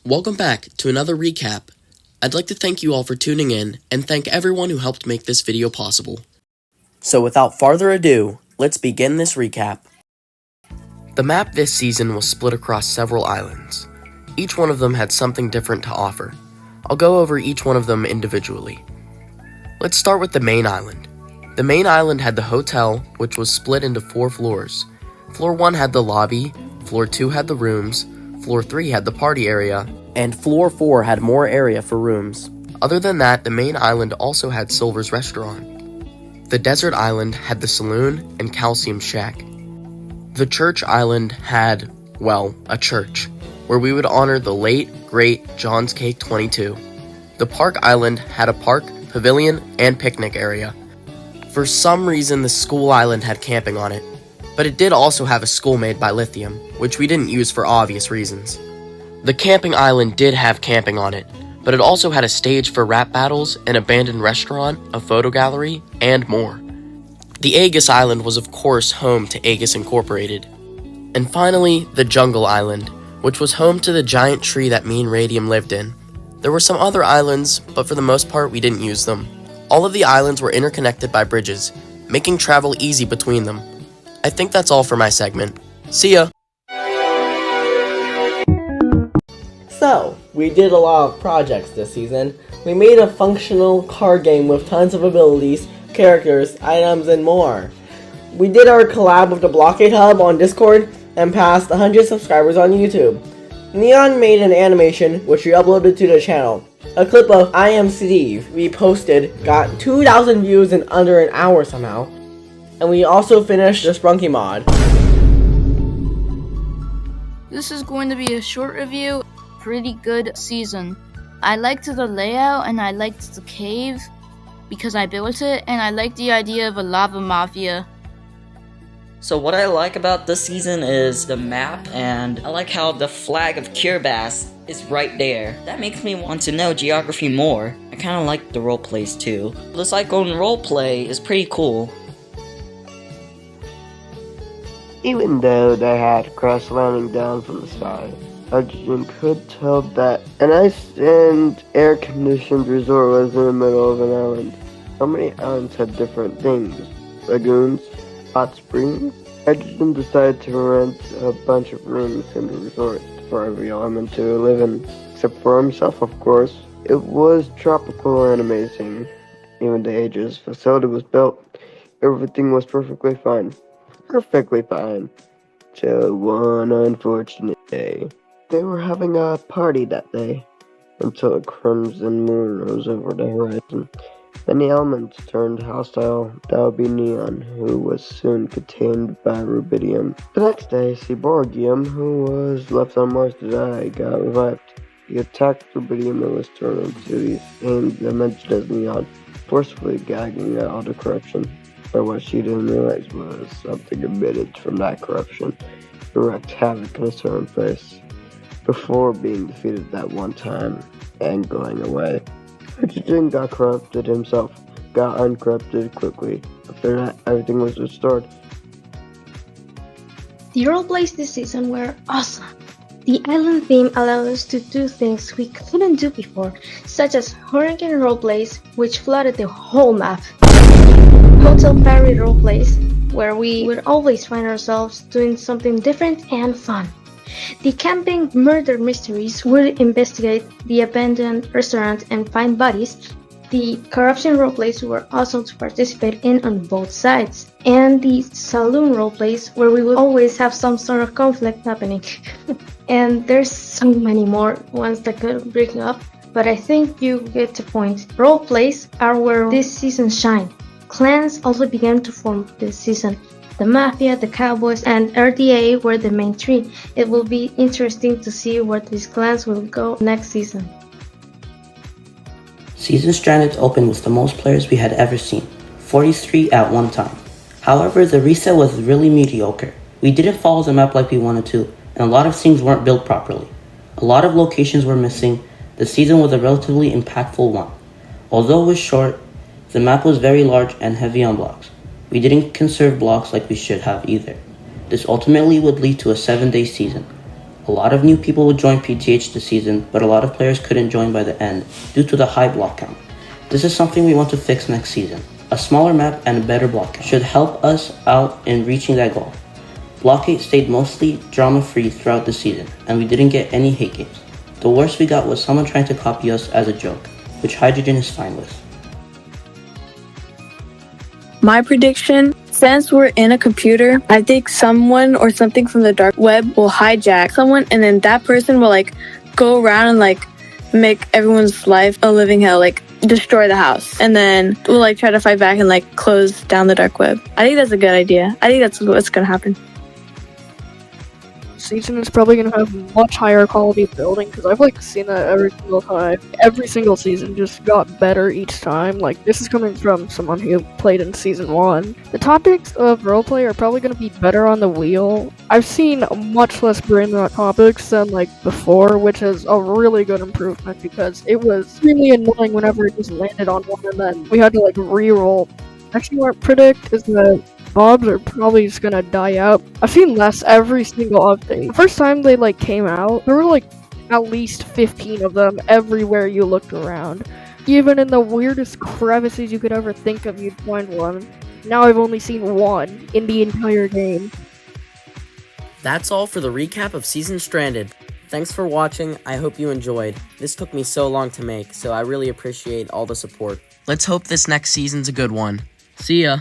Welcome back to another recap. I'd like to thank you all for tuning in and thank everyone who helped make this video possible. So without farther ado, let's begin this recap. The map this season was split across several islands. Each one of them had something different to offer. I'll go over each one of them individually. Let's start with the main island. The main island had the hotel, which was split into 4 floors. Floor 1 had the lobby, Floor 2 had the rooms, Floor 3 had the party area, and Floor 4 had more area for rooms. Other than that, the main island also had Silver's restaurant. The desert island had the saloon and calcium shack. The church island had, well, a church, where we would honor the late, great John's Cake 22. The park island had a park, pavilion, and picnic area. For some reason, the school island had camping on it, but it did also have a school made by Lithium, which we didn't use for obvious reasons. The camping island did have camping on it, but it also had a stage for rap battles, an abandoned restaurant, a photo gallery, and more. The Aegis Island was of course home to Aegis Incorporated. And finally, the Jungle Island, which was home to the giant tree that me and Radium lived in. There were some other islands, but for the most part we didn't use them. All of the islands were interconnected by bridges, making travel easy between them. I think that's all for my segment. See ya! So, we did a lot of projects this season. We made a functional card game with tons of abilities, characters, items, and more. We did our collab with the Blockade Hub on Discord and passed 100 subscribers on YouTube. Neon made an animation which we uploaded to the channel. A clip of I Am Steve we posted got 2,000 views in under an hour somehow. And we also finished the Sprunky mod. This is going to be a short review. Pretty good season. I liked the layout and I liked the cave because I built it, and I liked the idea of a lava mafia. So what I like about this season is the map, and I like how the flag of Kiribati is right there. That makes me want to know geography more. I kinda like the roleplays too. The Cyclone roleplay is pretty cool. Even though they had crash landing down from the sky, hydrogen could tell that an ice and air-conditioned resort was in the middle of an island. How many islands had different things? Lagoons? Hot springs? Hydrogen decided to rent a bunch of rooms in the resort for every element to live in, except for himself, of course. It was tropical and amazing. Even the Aegis facility was built. Everything was perfectly fine. Till one unfortunate day. They were having a party that day, until a crimson moon rose over the horizon. Many elements turned hostile. That would be Neon, who was soon contained by rubidium. The next day, Cyborgium, who was left on Mars to die, got revived. He attacked rubidium and was turned into the same dimension as Neon, forcefully gagging at all the corruption. But what she didn't realize was something emitted from that corruption to wreak havoc in a certain place, before being defeated that one time and going away. Hydrogen got corrupted himself, got uncorrupted quickly. After that, everything was restored. The roleplays this season were awesome. The island theme allowed us to do things we couldn't do before, such as hurricane roleplays, which flooded the whole map. Hotel party roleplays, where we would always find ourselves doing something different and fun. The camping murder mysteries would investigate the abandoned restaurant and find bodies. The corruption roleplays were awesome to participate in on both sides. And the saloon roleplays, where we would always have some sort of conflict happening. And there's so many more ones that could bring up, but I think you get the point. Roleplays are where this season shine. Clans also began to form this season. The Mafia, the Cowboys, and RDA were the main three. It will be interesting to see where these clans will go next season. Season Stranded opened with the most players we had ever seen, 43 at one time. However, the reset was really mediocre. We didn't follow the map like we wanted to, and a lot of things weren't built properly. A lot of locations were missing. The season was a relatively impactful one. Although it was short, the map was very large and heavy on blocks. We didn't conserve blocks like we should have either. This ultimately would lead to a 7-day season. A lot of new people would join PTH this season, but a lot of players couldn't join by the end due to the high block count. This is something we want to fix next season. A smaller map and a better block count should help us out in reaching that goal. Block 8 stayed mostly drama-free throughout the season, and we didn't get any hate games. The worst we got was someone trying to copy us as a joke, which Hydrogen is fine with. My prediction, since we're in a computer, I think someone or something from the dark web will hijack someone, and then that person will go around and make everyone's life a living hell, destroy the house, and then we'll try to fight back and close down the dark web. I think that's a good idea. I think that's what's gonna happen. Season is probably going to have much higher quality building, because I've seen that every single time. Every single season just got better each time. This is coming from someone who played in season 1. The topics of roleplay are probably going to be better on the wheel. I've seen much less brain rot topics than before, which is a really good improvement, because it was really annoying whenever it just landed on one and then we had to re-roll. Actually, what I predict is that mobs are probably just gonna die out. I've seen less every single update. The first time they came out, there were at least 15 of them everywhere you looked around. Even in the weirdest crevices you could ever think of, you'd find one. Now I've only seen one in the entire game. That's all for the recap of Season Stranded. Thanks for watching, I hope you enjoyed. This took me so long to make, so I really appreciate all the support. Let's hope this next season's a good one. See ya!